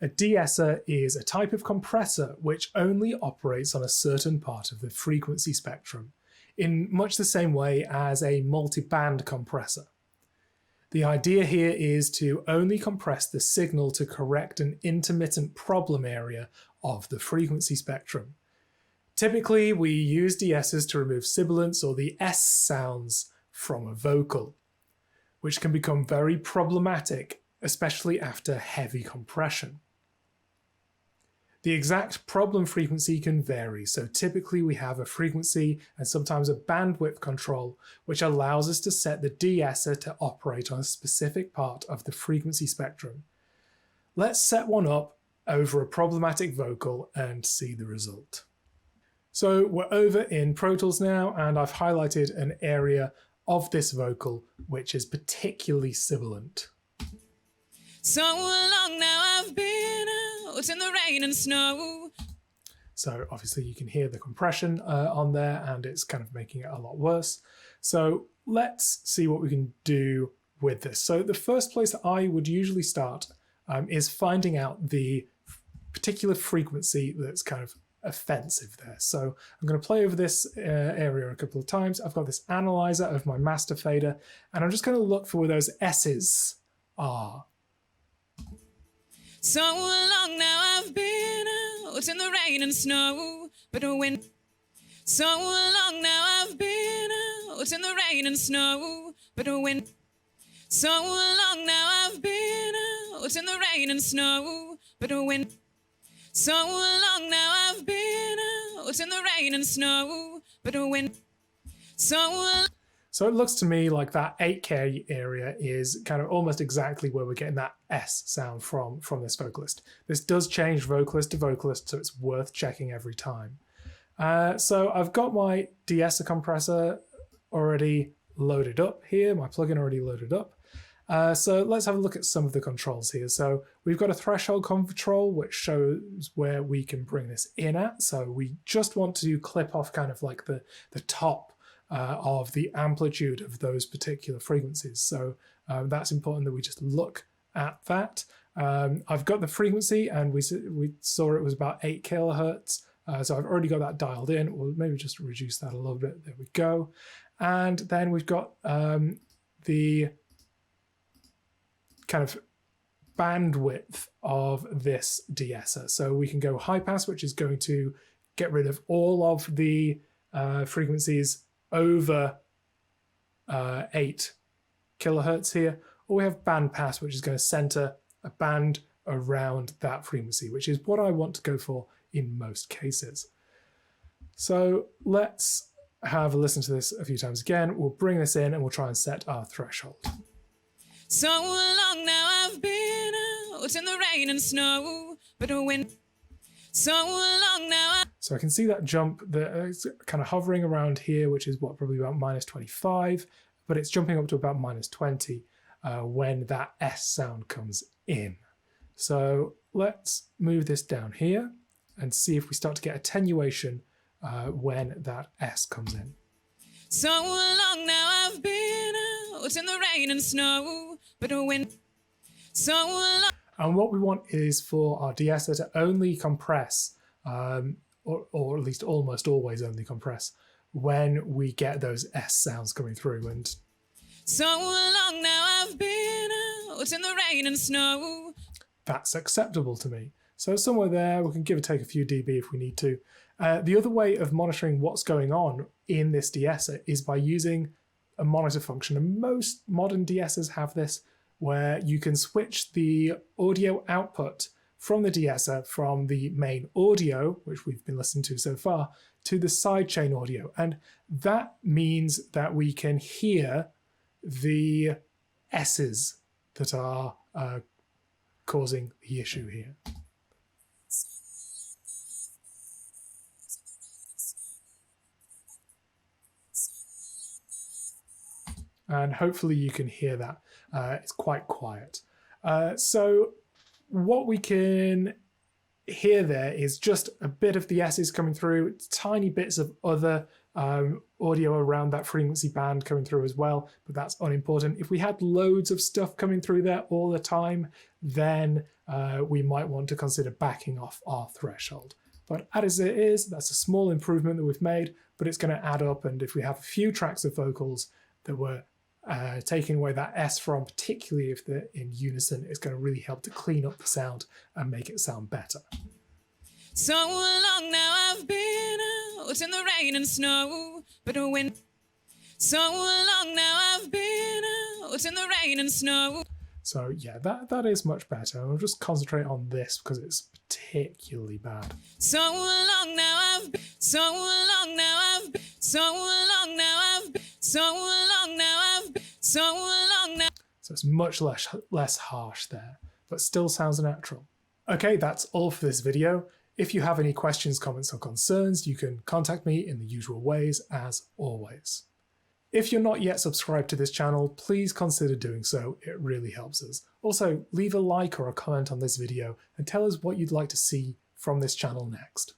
A de-esser is a type of compressor which only operates on a certain part of the frequency spectrum, in much the same way as a multi-band compressor. The idea here is to only compress the signal to correct an intermittent problem area of the frequency spectrum. Typically, we use de-essers to remove sibilance or the S sounds from a vocal, which can become very problematic, especially after heavy compression. The exact problem frequency can vary, so typically we have a frequency and sometimes a bandwidth control, which allows us to set the de-esser to operate on a specific part of the frequency spectrum. Let's set one up over a problematic vocal and see the result. So we're over in Pro Tools now, and I've highlighted an area of this vocal which is particularly sibilant. So long now I've been out in the rain and snow. So obviously you can hear the compression on there, and it's kind of making it a lot worse. So let's see what we can do with this. So the first place I would usually start is finding out the particular frequency that's kind of offensive there. So I'm going to play over this area a couple of times. I've got this analyzer of my master fader, and I'm just going to look for where those S's are. So long now I've been out in the rain and snow, but when so long now I've been out in the rain and snow, but when so long now I've been out in the rain and snow, but when so long now I've been out in the rain and snow, but when So it looks to me like that 8K area is kind of almost exactly where we're getting that S sound from this vocalist. This does change vocalist to vocalist, so it's worth checking every time. So I've got my de-esser compressor already loaded up here, my plugin already loaded up. So let's have a look at some of the controls here. So we've got a threshold control, which shows where we can bring this in at. So we just want to clip off kind of like the top of the amplitude of those particular frequencies. So that's important that we just look at that. I've got the frequency, and we saw it was about 8 kilohertz. So I've already got that dialed in. We'll maybe just reduce that a little bit. There we go. And then we've got the kind of bandwidth of this de-esser. So we can go high pass, which is going to get rid of all of the frequencies over 8 kilohertz here, or we have band pass, which is going to center a band around that frequency, which is what I want to go for in most cases. So let's have a listen to this a few times again. We'll bring this in and we'll try and set our threshold. so long now I've been out in the rain and snow, but when so long now So I can see that jump that it's kind of hovering around here, which is what, probably about -25, but it's jumping up to about -20 when that S sound comes in. So let's move this down here and see if we start to get attenuation when that S comes in. so long now I've been out in the rain and snow, but when so long. And what we want is for our de-esser to only compress, or at least almost always only compress, when we get those S sounds coming through. And so long now I've been out in the rain and snow. That's acceptable to me. So somewhere there, we can give or take a few dB if we need to. The other way of monitoring what's going on in this de-esser is by using a monitor function. And most modern de-essers have this, where you can switch the audio output from the de-esser from the main audio, which we've been listening to so far, to the sidechain audio. And that means that we can hear the S's that are causing the issue here. And hopefully you can hear that. It's quite quiet. So what we can hear there is just a bit of the S's coming through, tiny bits of other audio around that frequency band coming through as well, but that's unimportant. If we had loads of stuff coming through there all the time, then we might want to consider backing off our threshold. But as it is, that's a small improvement that we've made, but it's going to add up. And if we have a few tracks of vocals that we're taking away that S from, particularly if they're in unison, it's going to really help to clean up the sound and make it sound better. So long now I've been out in the rain and snow, but when so long now I've been out in the rain and snow. So yeah, that is much better. I'll just concentrate on this because it's particularly bad. So long now I've been, so long now I've been, so long now I've been, so long now I've been, so long now. So it's much less harsh there, but still sounds natural. Okay, that's all for this video. If you have any questions, comments, or concerns, you can contact me in the usual ways as always. If you're not yet subscribed to this channel, please consider doing so. It really helps us. Also, leave a like or a comment on this video and tell us what you'd like to see from this channel next.